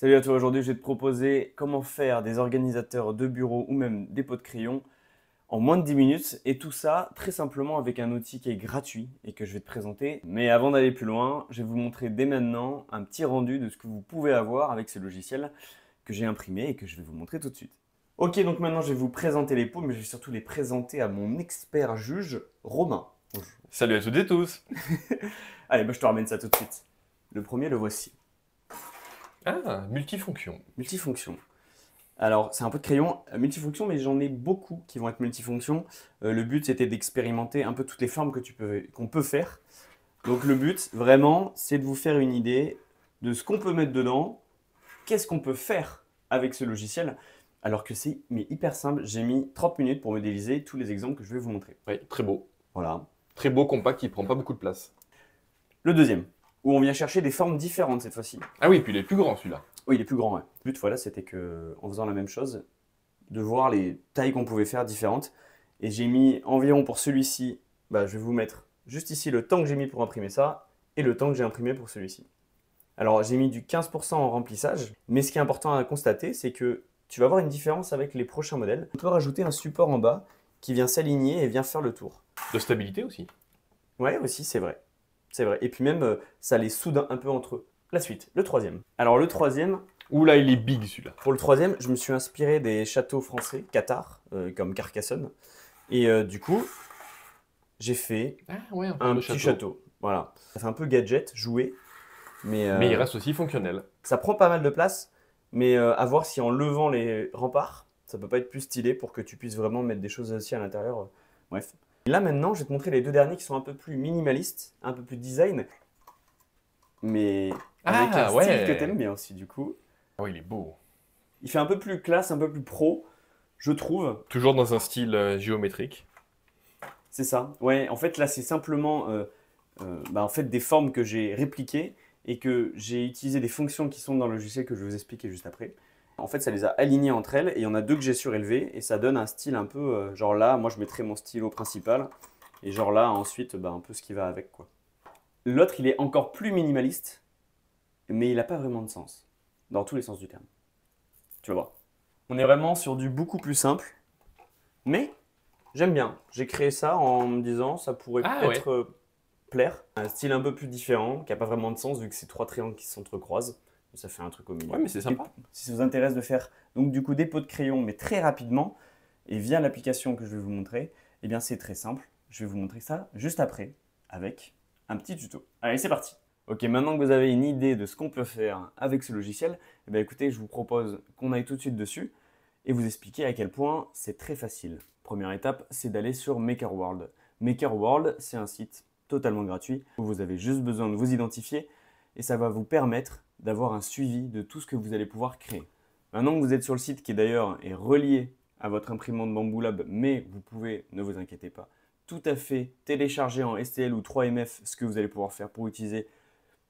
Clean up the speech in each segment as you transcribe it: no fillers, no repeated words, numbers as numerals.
Salut à toi, aujourd'hui je vais te proposer comment faire des organisateurs de bureau ou même des pots de crayon en moins de 10 minutes et tout ça très simplement avec un outil qui est gratuit et que je vais te présenter. Mais avant d'aller plus loin, je vais vous montrer dès maintenant un petit rendu de ce que vous pouvez avoir avec ce logiciel que j'ai imprimé et que je vais vous montrer tout de suite. Ok, donc maintenant je vais vous présenter les pots, mais je vais surtout les présenter à mon expert juge, Romain. Bonjour. Salut à toutes et tous. Allez, je te ramène ça tout de suite. Le premier, le voici. Ah, multifonction. Multifonction. Alors, c'est un peu de crayon multifonction, mais j'en ai beaucoup qui vont être multifonctions. Le but, c'était d'expérimenter un peu toutes les formes qu'on peut faire. Donc, le but, vraiment, c'est de vous faire une idée de ce qu'on peut mettre dedans, qu'est-ce qu'on peut faire avec ce logiciel, alors que c'est hyper simple. J'ai mis 30 minutes pour modéliser tous les exemples que je vais vous montrer. Oui, très beau. Voilà. Très beau, compact, qui prend pas beaucoup de place. Le deuxième, où on vient chercher des formes différentes cette fois-ci. Ah oui, puis il est plus grand celui-là. Oui, il est plus grand, ouais. Le but, voilà, c'était que, en faisant la même chose, de voir les tailles qu'on pouvait faire différentes. Et j'ai mis environ pour celui-ci, je vais vous mettre juste ici le temps que j'ai mis pour imprimer ça et le temps que j'ai imprimé pour celui-ci. Alors j'ai mis du 15% en remplissage, mais ce qui est important à constater, c'est que tu vas avoir une différence avec les prochains modèles. On peut rajouter un support en bas qui vient s'aligner et vient faire le tour. De stabilité aussi. Ouais, aussi, c'est vrai. C'est vrai. Et puis même, ça les soude un peu entre eux. La suite, le troisième. Alors le troisième, Ouh là, il est big celui-là. pour le troisième, je me suis inspiré des châteaux français, Qatar, comme Carcassonne. Et du coup, j'ai fait Ah ouais, un un de petit château. château. Voilà. Ça fait un peu gadget, jouet, mais Mais il reste aussi fonctionnel. ça prend pas mal de place. Mais à voir si en levant les remparts, ça peut pas être plus stylé pour que tu puisses vraiment mettre des choses aussi à l'intérieur. Bref. Et là maintenant, je vais te montrer les deux derniers qui sont un peu plus minimalistes, un peu plus design, mais avec un Ah style que t'aimes ouais. bien aussi du coup. Ah oui, il est beau. Il fait un peu plus classe, un peu plus pro, je trouve. Toujours dans un style géométrique. C'est ça. Ouais, en fait, là, c'est simplement en fait, des formes que j'ai répliquées et que j'ai utilisé des fonctions qui sont dans le logiciel que je vais vous expliquer juste après. En fait, ça les a alignées entre elles et il y en a deux que j'ai surélevées et ça donne un style un peu, genre là, moi, je mettrais mon stylo principal et genre là, ensuite, un peu ce qui va avec, quoi. L'autre, il est encore plus minimaliste, mais il n'a pas vraiment de sens, dans tous les sens du terme. Tu vas voir. On est vraiment sur du beaucoup plus simple, mais j'aime bien. J'ai créé ça en me disant ça pourrait Ah peut-être ouais. plaire. Un style un peu plus différent, qui n'a pas vraiment de sens vu que c'est trois triangles qui s'entrecroisent. Ça fait un truc au Ouais, milieu. mais c'est Et sympa. si ça vous intéresse de faire donc du coup des pots de crayon, mais très rapidement, et via l'application que je vais vous montrer, eh bien c'est très simple. Je vais vous montrer ça juste après, avec un petit tuto. Allez, c'est parti. Ok, maintenant que vous avez une idée de ce qu'on peut faire avec ce logiciel, eh bien écoutez, je vous propose qu'on aille tout de suite dessus et vous expliquer à quel point c'est très facile. Première étape, c'est d'aller sur MakerWorld. MakerWorld, c'est un site totalement gratuit où vous avez juste besoin de vous identifier et ça va vous permettre d'avoir un suivi de tout ce que vous allez pouvoir créer. Maintenant que vous êtes sur le site qui d'ailleurs est relié à votre imprimante Bamboo Lab, mais vous pouvez, ne vous inquiétez pas, tout à fait télécharger en STL ou 3MF ce que vous allez pouvoir faire pour utiliser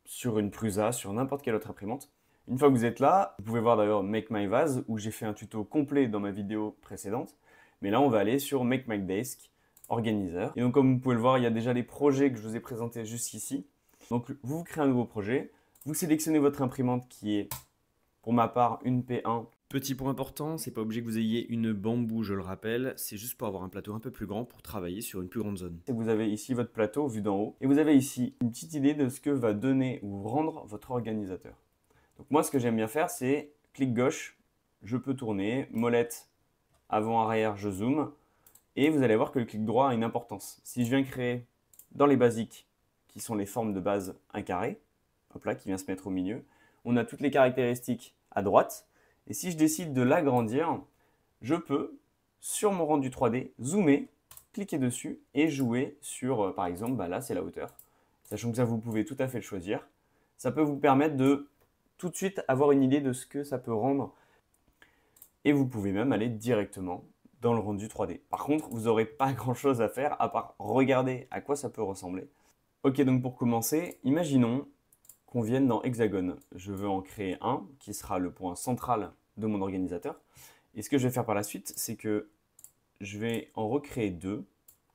sur une Prusa, sur n'importe quelle autre imprimante. Une fois que vous êtes là, vous pouvez voir d'ailleurs Make My Vase où j'ai fait un tuto complet dans ma vidéo précédente. Mais là, on va aller sur Make My Desk, Organizer. Et donc, comme vous pouvez le voir, il y a déjà les projets que je vous ai présentés jusqu'ici. Donc, vous créez un nouveau projet. Vous sélectionnez votre imprimante qui est, pour ma part, une P1. Petit point important, c'est pas obligé que vous ayez une bambou, je le rappelle. C'est juste pour avoir un plateau un peu plus grand pour travailler sur une plus grande zone. Et vous avez ici votre plateau vu d'en haut. Et vous avez ici une petite idée de ce que va donner ou rendre votre organisateur. Donc moi, ce que j'aime bien faire, c'est clic gauche, je peux tourner, molette avant-arrière, je zoome. Et vous allez voir que le clic droit a une importance. Si je viens créer dans les basiques, qui sont les formes de base, un carré, hop là, qui vient se mettre au milieu, on a toutes les caractéristiques à droite. Et si je décide de l'agrandir, je peux, sur mon rendu 3D, zoomer, cliquer dessus et jouer sur, par exemple, là c'est la hauteur. Sachant que ça, vous pouvez tout à fait le choisir. Ça peut vous permettre de tout de suite avoir une idée de ce que ça peut rendre. Et vous pouvez même aller directement dans le rendu 3D. Par contre, vous n'aurez pas grand-chose à faire à part regarder à quoi ça peut ressembler. Ok, donc pour commencer, imaginons qu'on vienne dans Hexagone. Je veux en créer un qui sera le point central de mon organisateur. Et ce que je vais faire par la suite, c'est que je vais en recréer deux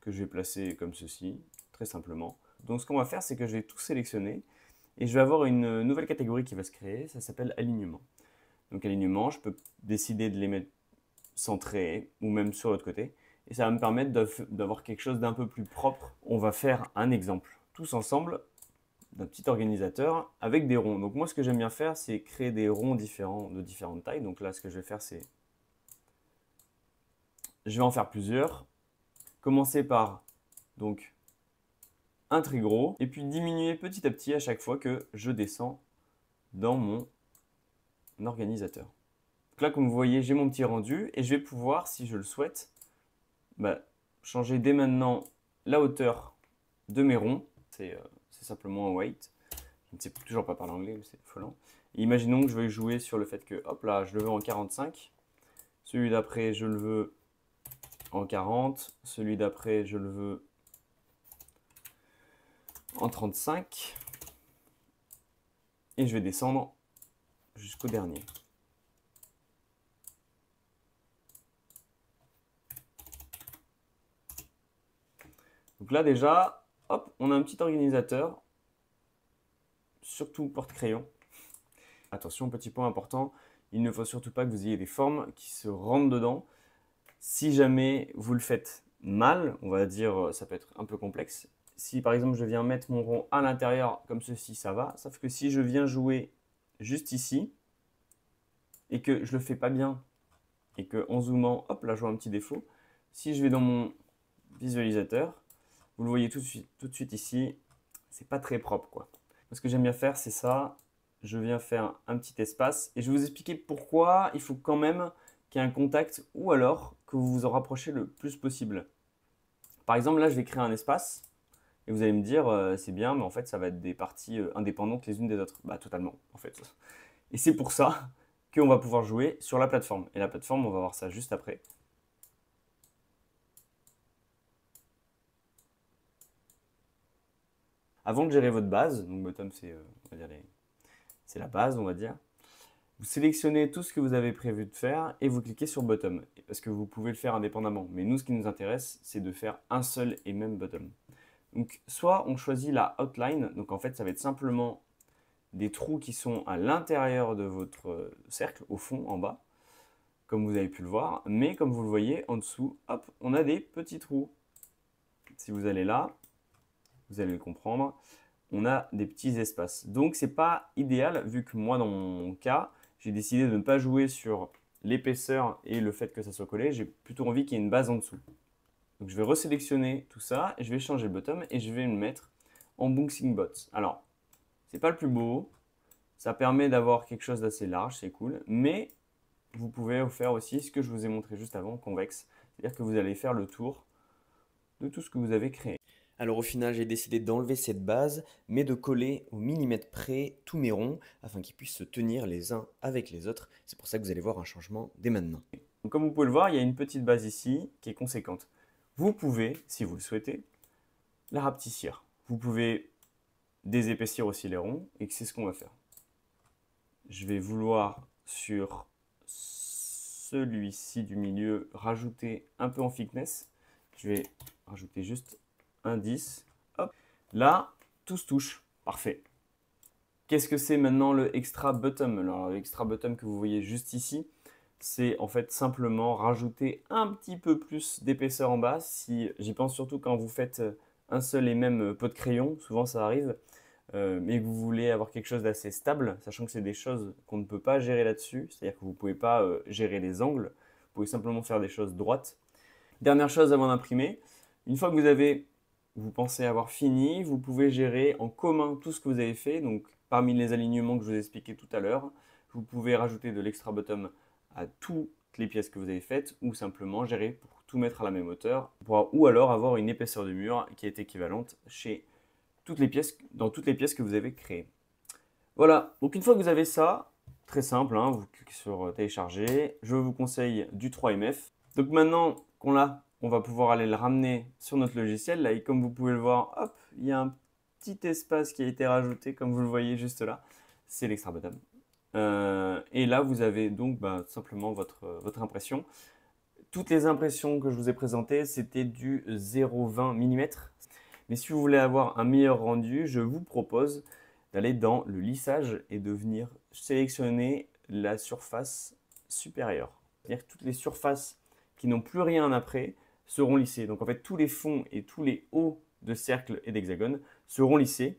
que je vais placer comme ceci, très simplement. Donc ce qu'on va faire, c'est que je vais tout sélectionner et je vais avoir une nouvelle catégorie qui va se créer, ça s'appelle alignement. Donc alignement, je peux décider de les mettre centrés ou même sur l'autre côté. Et ça va me permettre d'avoir quelque chose d'un peu plus propre. On va faire un exemple tous ensemble d'un petit organisateur avec des ronds. Donc moi, ce que j'aime bien faire, c'est créer des ronds différents de différentes tailles. Donc là, ce que je vais faire, c'est... Je vais en faire plusieurs. Commencer par donc un très gros et puis diminuer petit à petit à chaque fois que je descends dans mon organisateur. Donc là, comme vous voyez, j'ai mon petit rendu et je vais pouvoir, si je le souhaite, changer dès maintenant la hauteur de mes ronds. C'est simplement un weight. Je ne sais toujours pas parler anglais, mais c'est affolant. Imaginons que je veuille jouer sur le fait que, hop là, je le veux en 45. Celui d'après, je le veux en 40. Celui d'après, je le veux en 35. Et je vais descendre jusqu'au dernier. Donc là déjà, hop, on a un petit organisateur, surtout porte-crayon. Attention, petit point important, il ne faut surtout pas que vous ayez des formes qui se rentrent dedans. Si jamais vous le faites mal, on va dire, ça peut être un peu complexe. Si par exemple je viens mettre mon rond à l'intérieur comme ceci, ça va. Sauf que si je viens jouer juste ici et que je le fais pas bien et que en zoomant, hop, là je vois un petit défaut. Si je vais dans mon visualisateur, vous le voyez tout de suite ici, c'est pas très propre quoi. Ce que j'aime bien faire, c'est ça. Je viens faire un petit espace et je vais vous expliquer pourquoi il faut quand même qu'il y ait un contact ou alors que vous vous en rapprochez le plus possible. Par exemple, là, je vais créer un espace et vous allez me dire, c'est bien, mais en fait, ça va être des parties indépendantes les unes des autres. Bah, totalement, en fait. Et c'est pour ça qu'on va pouvoir jouer sur la plateforme. Et la plateforme, on va voir ça juste après. Avant de gérer votre base, donc bottom c'est c'est la base on va dire, vous sélectionnez tout ce que vous avez prévu de faire et vous cliquez sur bottom, parce que vous pouvez le faire indépendamment. Mais nous ce qui nous intéresse c'est de faire un seul et même bottom. Donc soit on choisit la outline, donc en fait ça va être simplement des trous qui sont à l'intérieur de votre cercle, au fond, en bas, comme vous avez pu le voir, mais comme vous le voyez en dessous, hop, on a des petits trous. Si vous allez là, vous allez le comprendre, on a des petits espaces. Donc c'est pas idéal vu que moi dans mon cas, j'ai décidé de ne pas jouer sur l'épaisseur et le fait que ça soit collé, j'ai plutôt envie qu'il y ait une base en dessous. Donc je vais resélectionner tout ça, et je vais changer le bottom et je vais le mettre en bouncing bot. Alors, c'est pas le plus beau, ça permet d'avoir quelque chose d'assez large, c'est cool, mais vous pouvez faire aussi ce que je vous ai montré juste avant, convexe, c'est-à-dire que vous allez faire le tour de tout ce que vous avez créé. Alors au final, j'ai décidé d'enlever cette base, mais de coller au millimètre près tous mes ronds afin qu'ils puissent se tenir les uns avec les autres. C'est pour ça que vous allez voir un changement dès maintenant. Donc, comme vous pouvez le voir, il y a une petite base ici qui est conséquente. Vous pouvez, si vous le souhaitez, la rapetissir. Vous pouvez désépaissir aussi les ronds et c'est ce qu'on va faire. Je vais vouloir sur celui-ci du milieu rajouter un peu en thickness. Je vais rajouter juste un 10. Hop. Là, tout se touche. Parfait. Qu'est-ce que c'est maintenant le extra bottom? Alors, l'extra bottom que vous voyez juste ici, c'est en fait simplement rajouter un petit peu plus d'épaisseur en bas. Si j'y pense surtout quand vous faites un seul et même pot de crayon, souvent ça arrive, mais que vous voulez avoir quelque chose d'assez stable, sachant que c'est des choses qu'on ne peut pas gérer là-dessus, c'est-à-dire que vous ne pouvez pas gérer les angles, vous pouvez simplement faire des choses droites. Dernière chose avant d'imprimer, une fois que vous pensez avoir fini, vous pouvez gérer en commun tout ce que vous avez fait. Donc parmi les alignements que je vous ai expliqué tout à l'heure, vous pouvez rajouter de l'extra bottom à toutes les pièces que vous avez faites ou simplement gérer pour tout mettre à la même hauteur ou alors avoir une épaisseur de mur qui est équivalente dans toutes les pièces que vous avez créées. Voilà, donc une fois que vous avez ça, très simple, hein, vous cliquez sur télécharger. Je vous conseille du 3MF. Donc maintenant qu'on l'a, on va pouvoir aller le ramener sur notre logiciel. Là, et comme vous pouvez le voir, hop, il y a un petit espace qui a été rajouté, comme vous le voyez juste là. C'est l'extra bottom. Et là, vous avez donc simplement votre impression. Toutes les impressions que je vous ai présentées, c'était du 0,20 mm. Mais si vous voulez avoir un meilleur rendu, je vous propose d'aller dans le lissage et de venir sélectionner la surface supérieure. C'est-à-dire que toutes les surfaces qui n'ont plus rien après seront lissées. Donc en fait, tous les fonds et tous les hauts de cercle et d'hexagone seront lissés.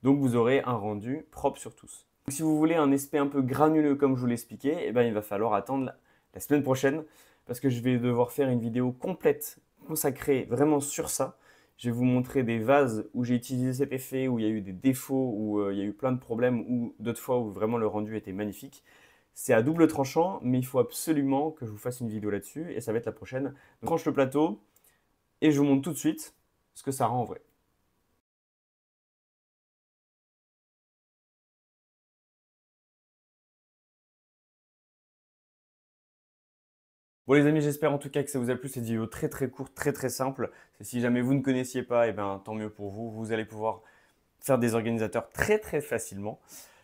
Donc vous aurez un rendu propre sur tous. Donc, si vous voulez un aspect un peu granuleux comme je vous l'expliquais, eh ben, il va falloir attendre la semaine prochaine parce que je vais devoir faire une vidéo complète consacrée vraiment sur ça. Je vais vous montrer des vases où j'ai utilisé cet effet, où il y a eu des défauts, où il y a eu plein de problèmes, ou d'autres fois où vraiment le rendu était magnifique. C'est à double tranchant, mais il faut absolument que je vous fasse une vidéo là-dessus et ça va être la prochaine. Donc, je tranche le plateau et je vous montre tout de suite ce que ça rend en vrai. Bon les amis, j'espère en tout cas que ça vous a plu, cette vidéo très courte, très simple. Si jamais vous ne connaissiez pas, eh ben, tant mieux pour vous, vous allez pouvoir faire des organisateurs très facilement.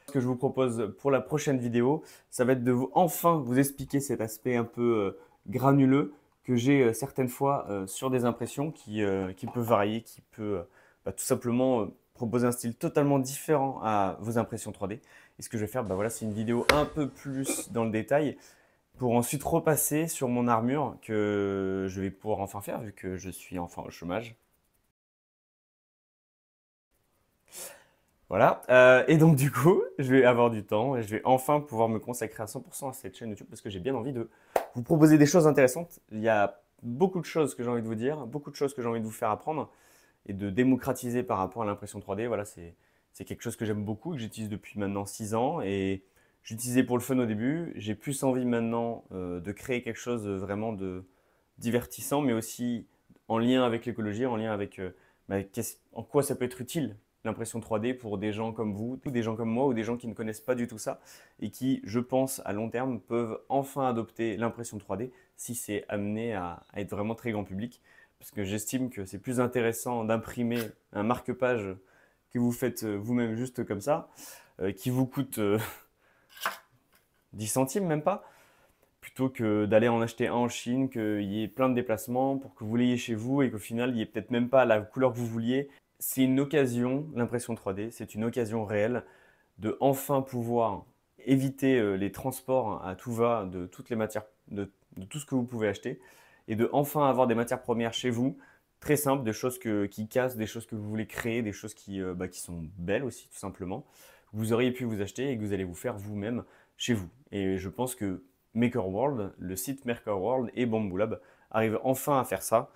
Ce que je vous propose pour la prochaine vidéo, ça va être de enfin vous expliquer cet aspect un peu granuleux que j'ai certaines fois sur des impressions qui peut varier, qui peut tout simplement proposer un style totalement différent à vos impressions 3D. Et ce que je vais faire, voilà, c'est une vidéo un peu plus dans le détail, pour ensuite repasser sur mon armure que je vais pouvoir enfin faire vu que je suis enfin au chômage. Voilà, et donc du coup, je vais avoir du temps et je vais enfin pouvoir me consacrer à 100% à cette chaîne YouTube parce que j'ai bien envie de vous proposer des choses intéressantes. Il y a beaucoup de choses que j'ai envie de vous dire, beaucoup de choses que j'ai envie de vous faire apprendre et de démocratiser par rapport à l'impression 3D. Voilà, c'est quelque chose que j'aime beaucoup, que j'utilise depuis maintenant 6 ans et j'utilisais pour le fun au début. J'ai plus envie maintenant de créer quelque chose vraiment de divertissant, mais aussi en lien avec l'écologie, en lien avec en quoi ça peut être utile l'impression 3D pour des gens comme vous, ou des gens comme moi, ou des gens qui ne connaissent pas du tout ça, et qui, je pense, à long terme, peuvent enfin adopter l'impression 3D si c'est amené à être vraiment très grand public. Parce que j'estime que c'est plus intéressant d'imprimer un marque-page que vous faites vous-même juste comme ça, qui vous coûte 10 centimes même pas, plutôt que d'aller en acheter un en Chine, qu'il y ait plein de déplacements pour que vous l'ayez chez vous et qu'au final, il n'y ait peut-être même pas la couleur que vous vouliez. C'est une occasion, l'impression 3D, c'est une occasion réelle de enfin pouvoir éviter les transports à tout va de toutes les matières, de tout ce que vous pouvez acheter et de enfin avoir des matières premières chez vous, très simples, des choses qui cassent, des choses que vous voulez créer, des choses qui sont belles aussi tout simplement, que vous auriez pu vous acheter et que vous allez vous faire vous-même chez vous. Et je pense que Maker World, le site Maker World et Bamboo Lab arrivent enfin à faire ça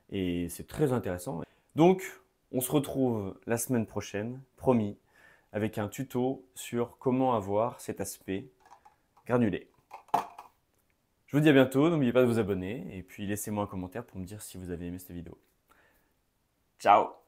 et c'est très intéressant. Donc, on se retrouve la semaine prochaine, promis, avec un tuto sur comment avoir cet aspect granulé. Je vous dis à bientôt, n'oubliez pas de vous abonner et puis laissez-moi un commentaire pour me dire si vous avez aimé cette vidéo. Ciao!